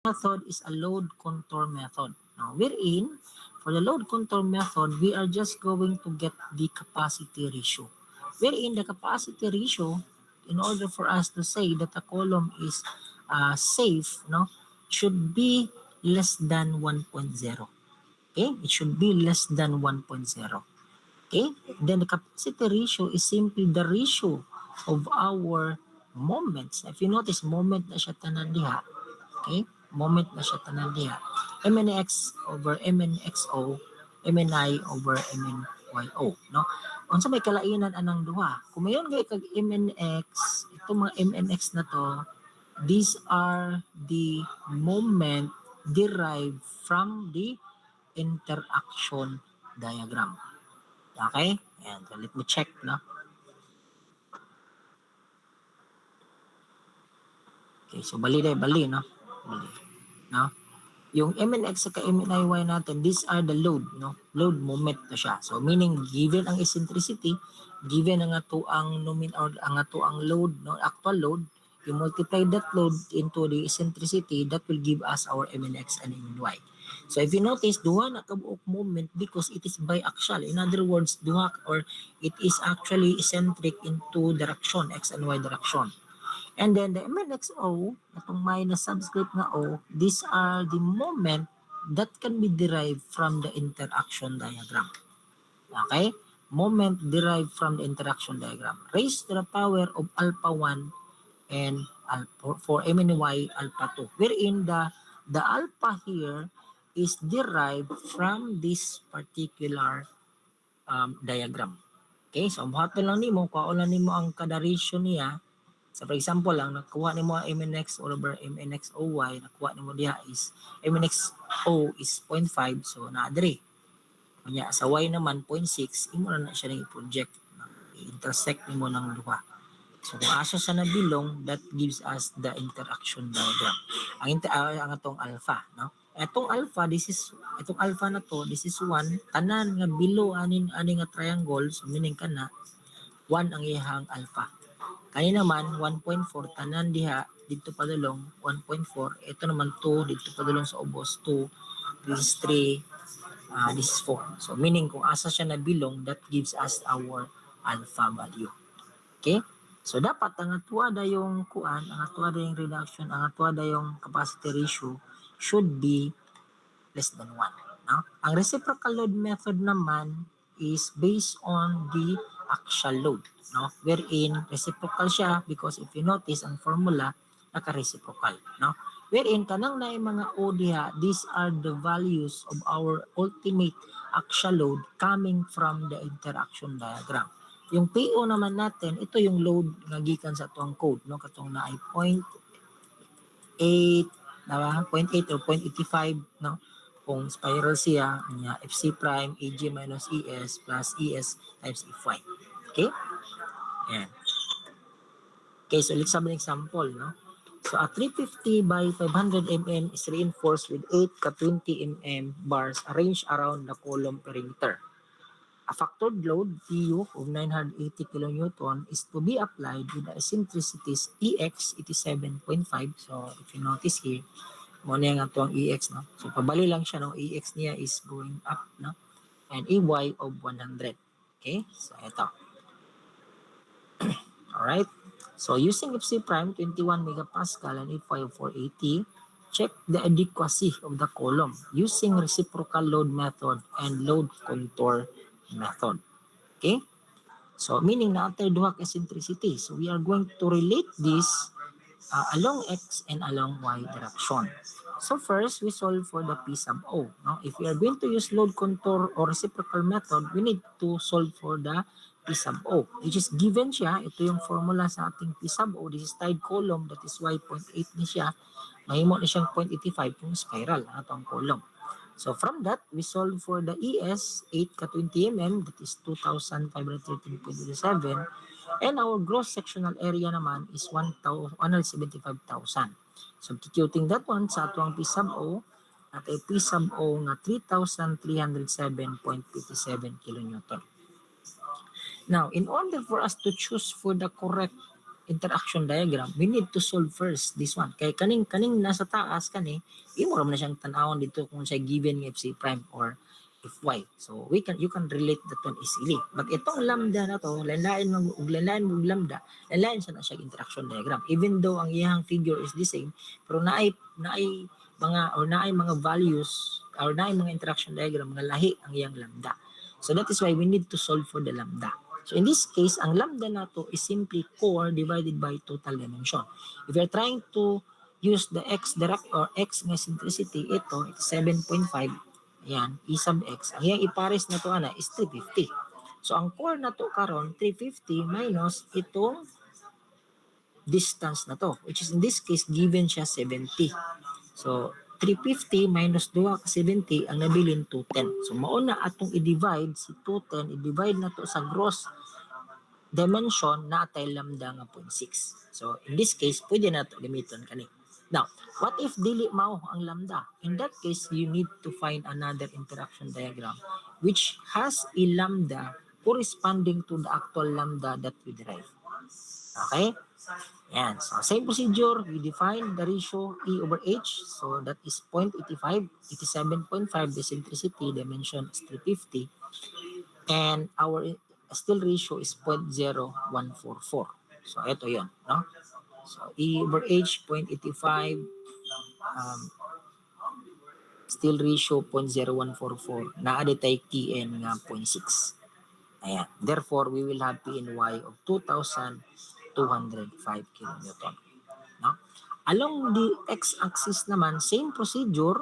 method is a load contour method. Now, wherein, for the load contour method, we are just going to get the capacity ratio. Wherein the capacity ratio, in order for us to say that a column is safe, no, should be less than 1.0. Okay, it should be less than 1.0. Okay, then the capacity ratio is simply the ratio of our moments. If you notice, moment na siya tanan diha. Okay, moment na siya tanan diha. MNX over MNXO, MNI over MNYO. No? Unsa may kalainan anang duha. Kung mayon gay kag MNX, itong mga MNX na to, these are the moment derived from the interaction diagram. Okay? Ayan. So, let me check, no? Okay, so bali na, bali, no? Bali. No? Yung MNX at MNIY natin, these are the load, no? Load moment na siya. So, meaning, given ang eccentricity, given ang ato ang or ang ato ang load, no? Actual load, you multiply that load into the eccentricity, that will give us our MNX and MNY. So, if you notice, duha na kabuok moment because it is biaxial. In other words, duha or it is actually eccentric into direction, X and Y direction. And then the MNXO, itong minus subscript na O, these are the moment that can be derived from the interaction diagram. Okay? Moment derived from the interaction diagram. Raised to the power of alpha 1 and alpha, for MNY alpha 2. Wherein the alpha here is derived from this particular diagram. Okay? So, buhaton lang nimo, kaulan nimo ang kada ratio niya. So for example lang, nakuha ni mo MNX over MNXOY, nakuha ni mo diha is MNXO is 0.5, so naadre. Kanya sa Y naman 0.6, imo na siya ng project. I-intersect ni mo ng duha. So kung asa sa nabilong, that gives us the interaction diagram. Ang atong alpha, no? Itong alpha, itong alpha na to, this is 1, tanan nga below ani nga triangle, so meaning kana 1 ang ihang alpha. Kani naman 1.4 tanan diha dito padulong 1.4, ito naman 2 dito padulong sa ubos 2, this is 3, this is 4. So meaning kung asa siya nabilong, that gives us our alpha value. Okay? So dapat ang atuada yung kuan, ang atuada yung reduction, ang atuada yung capacity ratio should be less than 1. No? Ang reciprocal load method naman is based on the axial load, no? Wherein reciprocal siya because if you notice ang formula naka-reciprocal, no? Wherein kanang na mga O diha, these are the values of our ultimate axial load coming from the interaction diagram. Yung PO naman natin, ito yung load nga gikan sa tuang code, no? Katong na ay 0.8, diba? 0.8 or 0.85, no? Kung spiral siya, niya FC prime AG minus ES plus ES times FY. Okay? Ayan. Okay, so let's have an example, no? So a 350 by 500 mm is reinforced with 8 ka 20 mm bars arranged around the column perimeter. A factored load PU of 980 kN is to be applied with the eccentricities EX 87.5. So if you notice here, mo na yung ito ang EX, no? So pabali lang siya, no? EX niya is going up, no? And EY of 100. Okay? So ito. Alright? So using FC prime 21 megapascal and EY of 480, check the adequacy of the column using reciprocal load method and load contour method. Okay? So meaning na after duha ka eccentricity, so we are going to relate this along X and along Y direction. So first, we solve for the P sub O. No? If we are going to use load contour or reciprocal method, we need to solve for the P sub O, which is given siya. Ito yung formula sa ating P sub O. This is tied column, that is Y 0.8 ni siya. Mahimo na siyang 0.85 yung spiral, atong column. So from that, we solve for the ES, 8 ka 20 mm, that is 2,513.27. And our gross sectional area naman is 175,000. Substituting that one sa atong P sub O, at ay P sub O nga 3,307.57 kilonewton. Now, in order for us to choose for the correct interaction diagram, we need to solve first this one. Kay kaning nasa taas kani, imo ra man na siyang tan-awon dito kung siya given nga FC prime or Fy. So you can relate that one easily. But itong lambda na to, lain-lain mo lambda, lain siya na siya interaction diagram. Even though ang iyang figure is the same, pero naay mga values or naay mga interaction diagram nga lahi ang iyang lambda. So that is why we need to solve for the lambda. So in this case, ang lambda na to is simply core divided by total dimension. If you're trying to use the x direct or x nga centricity, ito 7.5. Ayan, e sub x. Ang iyang ipares na to ana is 350. So ang core na to karon 350 minus itong distance na to, which is in this case given siya 70. So 350 minus 2 ka 70 ang nabilin 210. So mao na atong i-divide si 210, i-divide na to sa gross dimension na atay lambda nga 0.6. So in this case pwede na to gamiton kani. Now, what if dili mao ang lambda? In that case, you need to find another interaction diagram which has a lambda corresponding to the actual lambda that we derive. Okay? Yan. So, same procedure. We define the ratio E over H. So, that is 0.85. 87.5. The centricity dimension is 350. And our still ratio is 0.0144. So, ito yun. No? So, E over H, 0.85, still ratio 0.0144, naadetay Tn nga 0.6. Ayan. Therefore, we will have Pny of 2,205 kN. No? Along the x-axis naman, same procedure.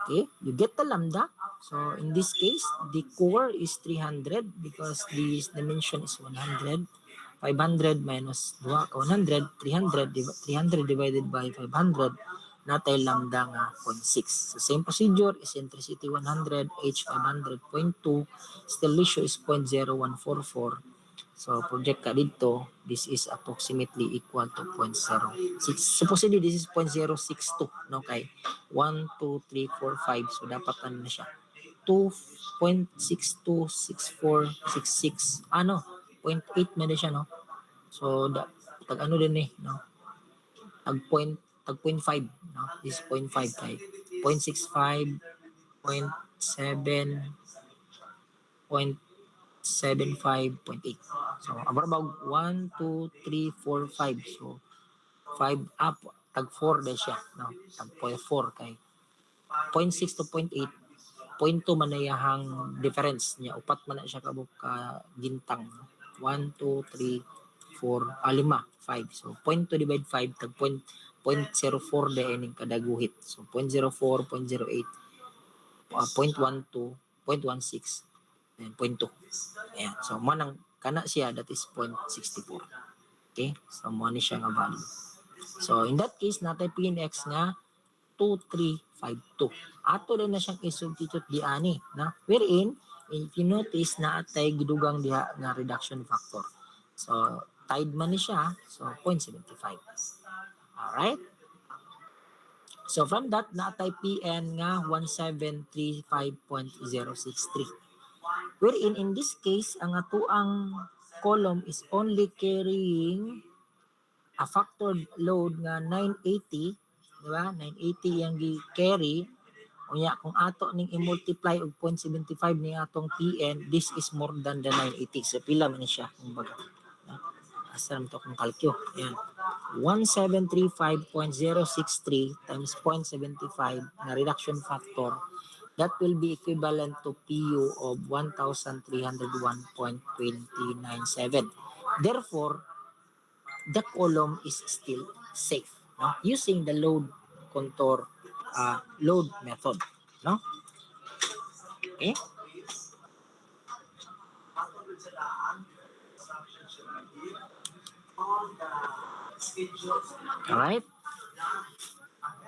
Okay, you get the lambda. So, in this case, the core is 300 because this dimension is 100. 500 minus 2 ka 100, 300 divided by 500 natay lambda nga 0.6. So same procedure, eccentricity 100, H 500.2, still ratio is 0.0144. So project ka dito, this is approximately equal to 0.06. Supposedly this is 0.062, no, kay 1 2 3 4 5, so dapat ano na siya 2.626466 ano 0.8 man din siya, no? So, tag ano din eh, no? Tag 0.5, no? This 0.5 kay 0.65, 0.7, 0.75, 0.8. So, about 1, 2, 3, 4, 5. So, 5 up, tag 4 din siya, no? Tag 4 kay 0.6 to 0.8. 0.2 man na yahang difference niya. Upat man na siya kabuk ka gintang. 1, 2, 3, 4, 5. So, 0.2 divide 5, tag 0.04 de ining kadaguhit. So, 0.04, 0.08, 0.12, 0.16, and 0.2. Ayan. So, manang kana siya, that is 0.64. Okay? So, mo ni siya nga value. So, in that case, natay PNX nga 2352. Ato rin na siyang i-substitute di ani, na wherein if you notice na atay gidugang diha nga reduction factor. So tied man ni siya, so 0.75. Alright? So from that naatay PN nga 1735.063. Wherein in this case ang atuang column is only carrying a factored load nga 980, di ba? 980 yang gi-carry. Unya kung ato ning i-multiply og 0.75 ni atong PN, this is more than the 980. So pila man siya kumbaga. Asa man to kung kalkyo. Ayan. 1735.063 times 0.75 na reduction factor, that will be equivalent to PU of 1301.297. Therefore, the column is still safe, no? Using the load contour load method, no? Okay? Alright?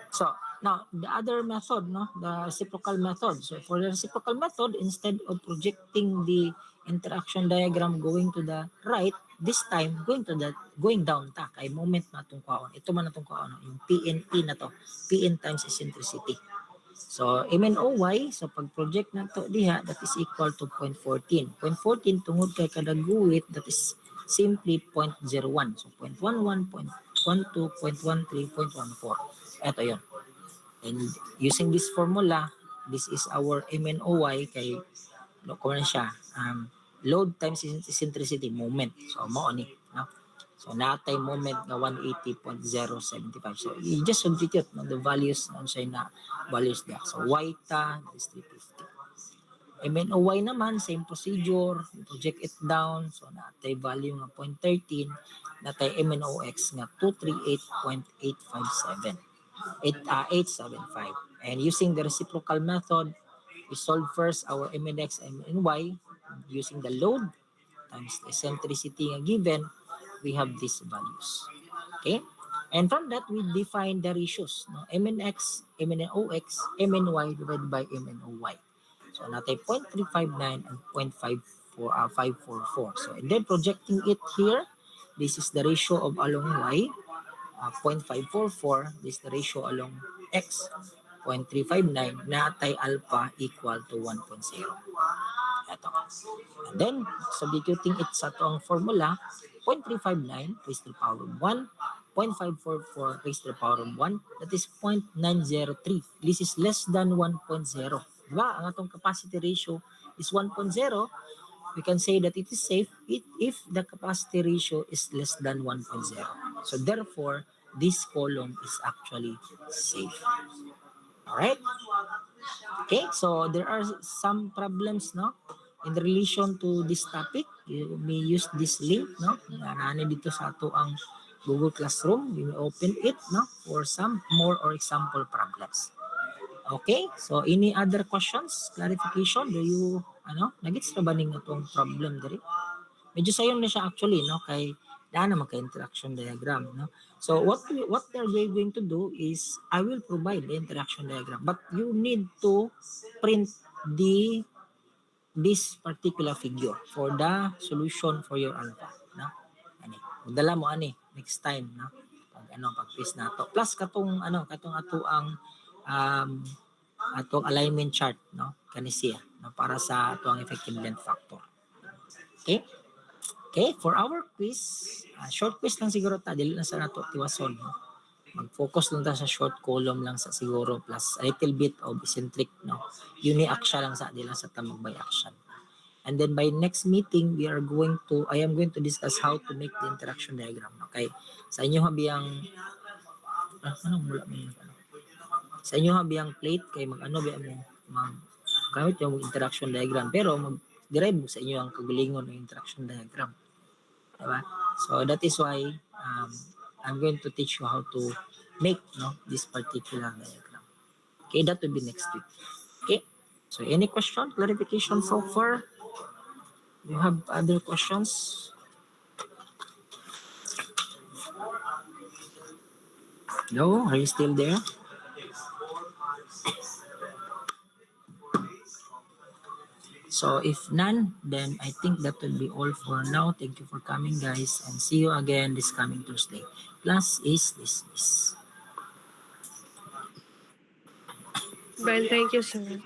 So, now, the other method, no? The reciprocal method. So, for the reciprocal method, instead of projecting the interaction diagram going to the right, this time, going down ta, kay moment na itong kwaon. Ito man na itong kwaon, yung PNP na to. PN times eccentricity. So, MNOY, so pag project na to diha, that is equal to 0.14. 0.14 tungod kay kada guhit, that is simply 0.01. So 0.11, 0.12, 0.13, 0.14. Ito yun. And using this formula, this is our MNOY kay kung siya, load times eccentricity moment. So mao ni, no? So natay moment nga 180.075. So you just substitute no, the values on siya na values there. So y ta is 350. MNOY naman, same procedure, project it down. So natay value nga 0.13, natay MNOX nga 238.857. 875. And using the reciprocal method, we solve first our MNX and MNY using the load times the eccentricity given, we have these values. Okay? And from that, we define the ratios. No? MNX, MNOX, MNY divided by MNOY. So, natin 0.359 and 0.544. So, and then projecting it here, this is the ratio of along Y. 0.544, this is the ratio along X. 0.359, natay alpha equal to 1.0. Ito. And then, substituting it sa itong formula, 0.359 raised to the power of 1, 0.544 raised to the power of 1, that is 0.903. This is less than 1.0. Diba? Ang atong capacity ratio is 1.0. We can say that it is safe if the capacity ratio is less than 1.0. So therefore, this column is actually safe. Alright? Okay, so there are some problems, no? In relation to this topic, you may use this link, no? Nana dito sa ato ang Google Classroom. You may open it, no? For some more or example problems. Okay, so any other questions, clarification? Do you, nagits na ba ning itong problem diri? Medyo sayon na siya actually, no? Kay daan na magka-interaction diagram, no? So what they're going to do is I will provide the interaction diagram, but you need to print this particular figure for the solution for your alpha, no? Ani, dala mo ani next time, no? Pag-quiz na to. Plus katong ato ang atong alignment chart, no? Kani siya, no? Para sa ato ang effective length factor. Okay? Okay, for our quiz, short quiz lang siguro ta, dili na sa nato tiwason, no? Mag-focus lang ta sa short column lang sa siguro plus a little bit of eccentric, no? Uni-action lang sa dili sa tamag by action. And then by next meeting, I am going to discuss how to make the interaction diagram. Okay? Sa inyo habiyang sa inyo habiyang plate kay mag-ano ba mo gamit yung interaction diagram pero mag-derive sa inyo ang kagalingon ng interaction diagram. Diba? So that is why I'm going to teach you how to make this particular diagram. Okay, that will be next week. Okay, so any question, clarification so far? You have other questions? No? Are you still there? So if none, then I think that will be all for now. Thank you for coming, guys, and see you again this coming Tuesday. Class is dismissed. Ben, thank you, sir.